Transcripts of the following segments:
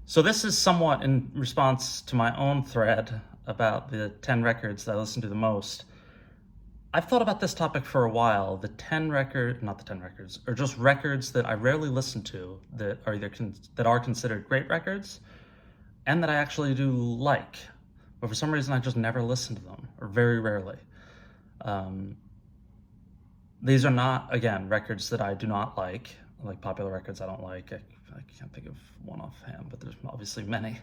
So this is somewhat in response to my own thread about the 10 records that I listen to the most. I've thought about this topic for a while. Not the 10 records, or just records that I rarely listen to that are that are considered great records and that I actually do like. But for some reason, I just never listen to them, or very rarely. These are not, again, records that I do not like popular records I don't like. I can't think of one offhand, but there's obviously many.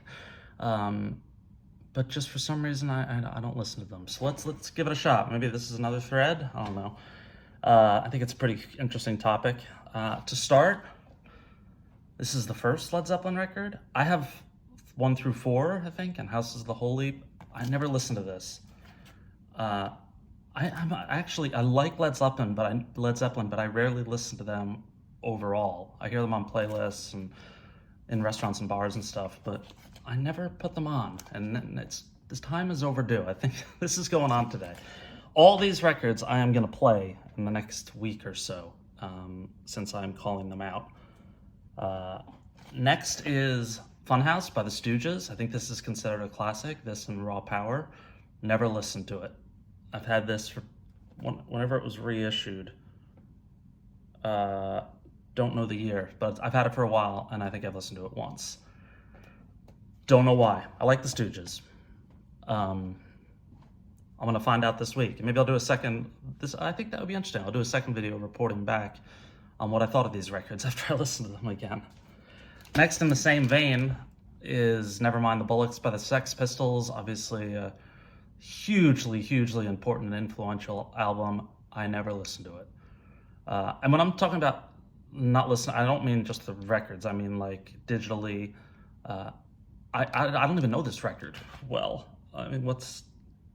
But just for some reason, I don't listen to them. So let's give it a shot. Maybe this is another thread. I don't know. I think it's a pretty interesting topic. To start, this is the first Led Zeppelin record. I have 1 through 4, I think, and Houses of the Holy. I never listened to this. I like Led Zeppelin, but I rarely listen to them overall. I hear them on playlists and in restaurants and bars and stuff, but I never put them on. And this time is overdue. I think this is going on today. All these records I am going to play in the next week or so, since I'm calling them out. Next is Funhouse by the Stooges. I think this is considered a classic, this and Raw Power. Never listened to it. I've had this for whenever it was reissued. Don't know the year, but I've had it for a while, and I think I've listened to it once. Don't know why. I like the Stooges. I'm gonna find out this week. Maybe I'll do a second. I think that would be interesting. I'll do a second video reporting back on what I thought of these records after I listened to them again. Next, in the same vein, is Nevermind the Bollocks by the Sex Pistols. Obviously, a hugely important and influential album. I never listened to it. And when I'm talking about not listening, I don't mean just the records. I mean like digitally. I don't even know this record well. I mean, what's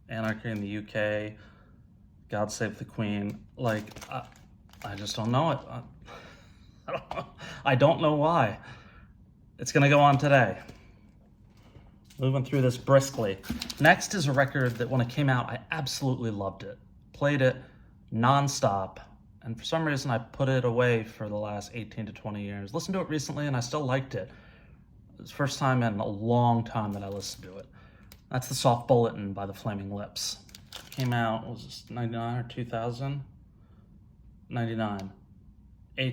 Anarchy in the UK? God Save the Queen. Like, I just don't know it. I don't know why. It's gonna go on today. Moving through this briskly. Next is a record that when it came out, I absolutely loved it. Played it nonstop. And for some reason, I put it away for the last 18 to 20 years. Listened to it recently, and I still liked it. It was the first time in a long time that I listened to it. That's The Soft Bulletin by the Flaming Lips. Came out, was this 99 or 2000? 99. I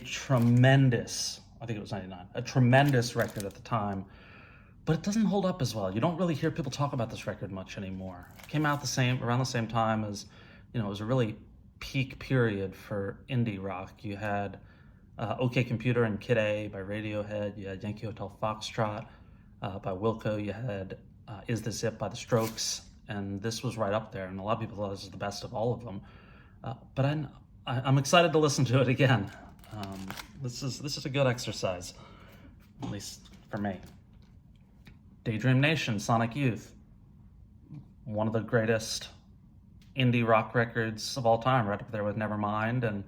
think it was 99. A tremendous record at the time. But it doesn't hold up as well. You don't really hear people talk about this record much anymore. It came out around the same time as, it was a really peak period for indie rock. You had OK Computer and Kid A by Radiohead. You had Yankee Hotel Foxtrot by Wilco. You had Is This It by The Strokes. And this was right up there. And a lot of people thought this was the best of all of them. But I'm excited to listen to it again. This is a good exercise, at least for me. Daydream Nation, Sonic Youth. One of the greatest indie rock records of all time, right up there with Nevermind and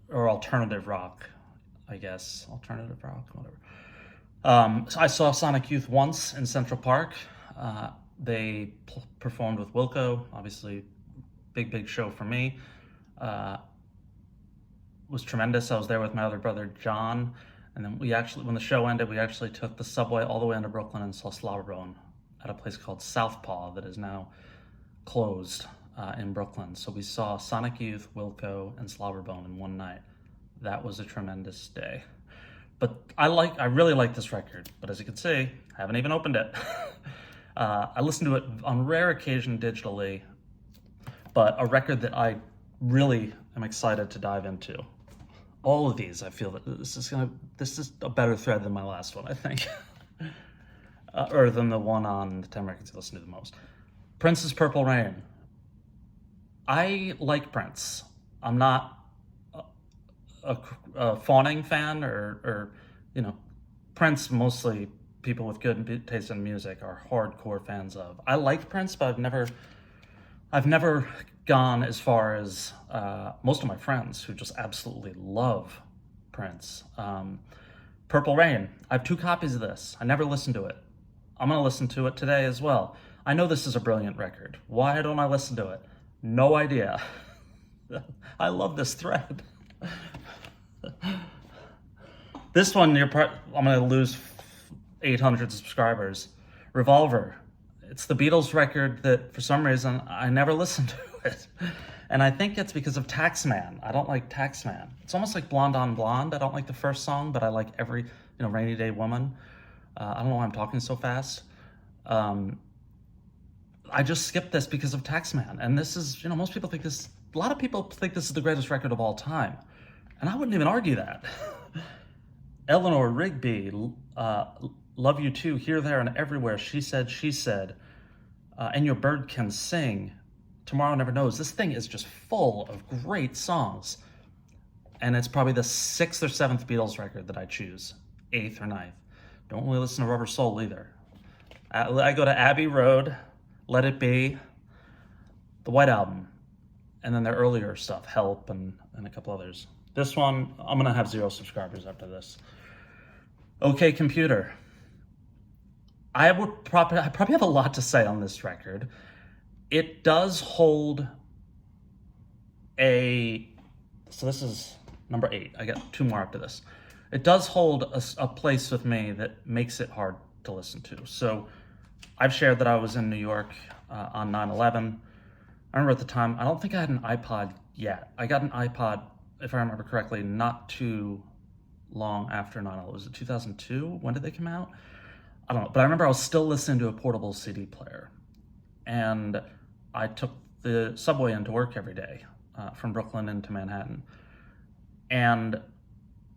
or alternative rock, I guess. Alternative rock, whatever. So I saw Sonic Youth once in Central Park. They performed with Wilco, obviously big show for me. Was tremendous. I was there with my other brother, John. And then when the show ended, we actually took the subway all the way into Brooklyn and saw Slaughterburn at a place called Southpaw that is now closed in Brooklyn. So we saw Sonic Youth, Wilco, and Slaughterburn in one night. That was a tremendous day. But I really like this record. But as you can see, I haven't even opened it. I listened to it on rare occasion digitally, but a record that I really am excited to dive into. All of these, I feel that this is a better thread than my last one, I think. Or than the one on the 10 records I listen to the most. Prince's Purple Rain. I like Prince. I'm not a fawning fan or Prince, mostly people with good taste in music are hardcore fans of. I like Prince, but I've never gone as far as most of my friends who just absolutely love Prince. Purple Rain. I have 2 copies of this. I never listened to it. I'm going to listen to it today as well. I know this is a brilliant record. Why don't I listen to it? No idea. I love this thread. This one, I'm going to lose 800 subscribers. Revolver. It's the Beatles record that, for some reason, I never listened to it. And I think it's because of Taxman. I don't like Taxman. It's almost like Blonde on Blonde. I don't like the first song, but I like every, Rainy Day Woman. I don't know why I'm talking so fast. I just skipped this because of Taxman. And this is, most people think this, a lot of people think this is the greatest record of all time. And I wouldn't even argue that. Eleanor Rigby, Love You Too, Here, There, and Everywhere, She Said, And Your Bird Can Sing, Tomorrow Never Knows. This thing is just full of great songs. And it's probably the 6th or 7th Beatles record that I choose, 8th or 9th. Don't really listen to Rubber Soul either. I go to Abbey Road, Let It Be, the White Album, and then their earlier stuff, Help, and a couple others. This one, I'm gonna have 0 subscribers after this. OK Computer. I probably have a lot to say on this record. It does hold so this is number 8. I got 2 more after this. It does hold a place with me that makes it hard to listen to. So I've shared that I was in New York on 9/11. I remember at the time, I don't think I had an iPod yet. I got an iPod, if I remember correctly, not too long after 9/11. Was it 2002? When did they come out? I don't know. But I remember I was still listening to a portable CD player. And I took the subway into work every day from Brooklyn into Manhattan. And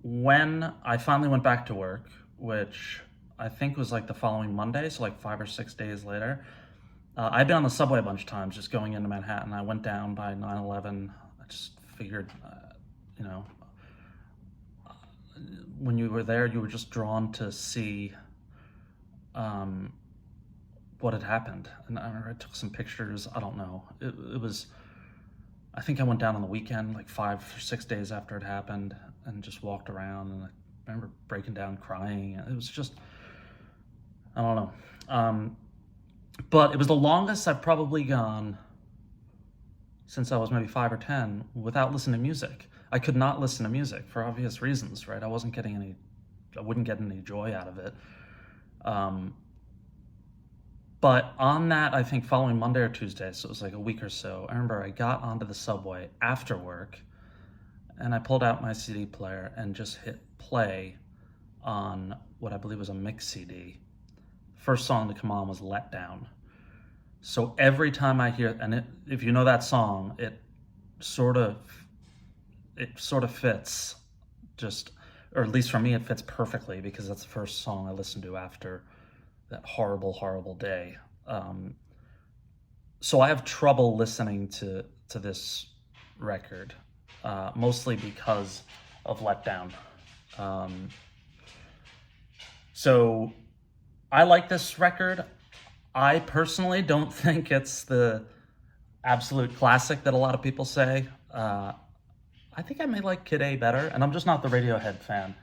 when I finally went back to work, which I think was like the following Monday, so like 5 or 6 days later, I'd been on the subway a bunch of times just going into Manhattan. I went down by 9/11. I just figured, when you were there, you were just drawn to see what had happened. And I remember I took some pictures. I don't know. It was, I think I went down on the weekend, like 5 or 6 days after it happened, and just walked around. And I remember breaking down crying. It was just, I don't know. But it was the longest I've probably gone since I was maybe 5 or 10 without listening to music. I could not listen to music for obvious reasons, right? I wouldn't get any joy out of it. But on that, I think following Monday or Tuesday, so it was like a week or so, I remember I got onto the subway after work and I pulled out my CD player and just hit play on what I believe was a mix CD. First song to come on was Let Down. So every time I hear, if you know that song, it sort of fits, or at least for me, it fits perfectly because that's the first song I listened to after that horrible, horrible day. So I have trouble listening to this record, mostly because of Let Down. So I like this record. I personally don't think it's the absolute classic that a lot of people say. I think I may like Kid A better, and I'm just not the Radiohead fan.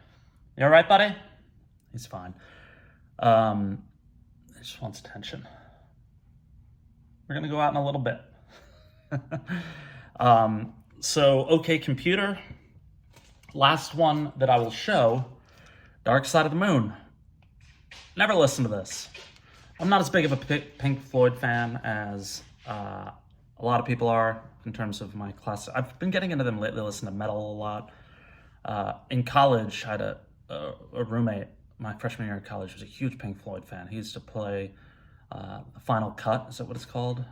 You all right, buddy? He's fine. He just wants attention. We're gonna go out in a little bit. So, OK Computer. Last one that I will show, Dark Side of the Moon. Never listened to this. I'm not as big of a Pink Floyd fan as a lot of people are in terms of my class. I've been getting into them lately, listen to metal a lot. In college, I had a roommate, my freshman year of college, was a huge Pink Floyd fan. He used to play Final Cut, is that what it's called?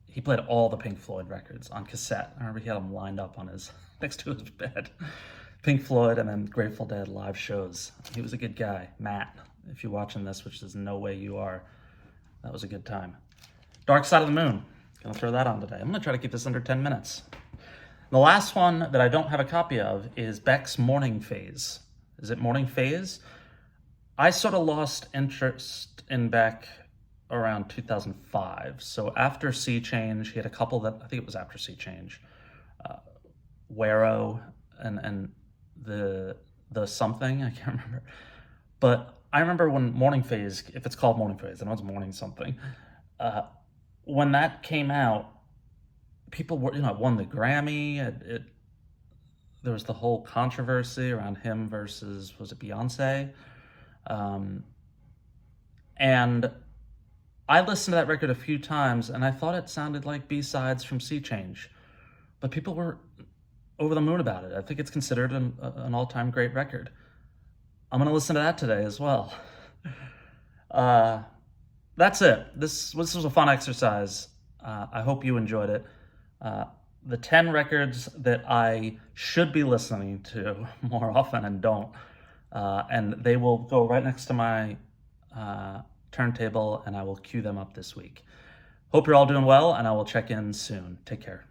He played all the Pink Floyd records on cassette. I remember he had them lined up on his next to his bed. Pink Floyd and then Grateful Dead live shows. He was a good guy. Matt, if you're watching this, which there's no way you are, that was a good time. Dark Side of the Moon. Gonna throw that on today. I'm gonna try to keep this under 10 minutes. The last one that I don't have a copy of is Beck's Morning Phase. Is it Morning Phase? I sort of lost interest in Beck around 2005. So after Sea Change, he had a couple that, I think it was after Sea Change, Wero and the something, I can't remember. But I remember when Morning Phase, if it's called Morning Phase, I know it's Morning something. When that came out, people were, it won the Grammy. there was the whole controversy around him versus, was it Beyonce? Um, and I listened to that record a few times and I thought it sounded like B-sides from Sea Change, but people were over the moon about it. I think it's considered an all-time great record. I'm going to listen to that today as well. Uh, that's it. This was a fun exercise. I hope you enjoyed it. The 10 records that I should be listening to more often and don't. And they will go right next to my turntable, and I will cue them up this week. Hope you're all doing well, and I will check in soon. Take care.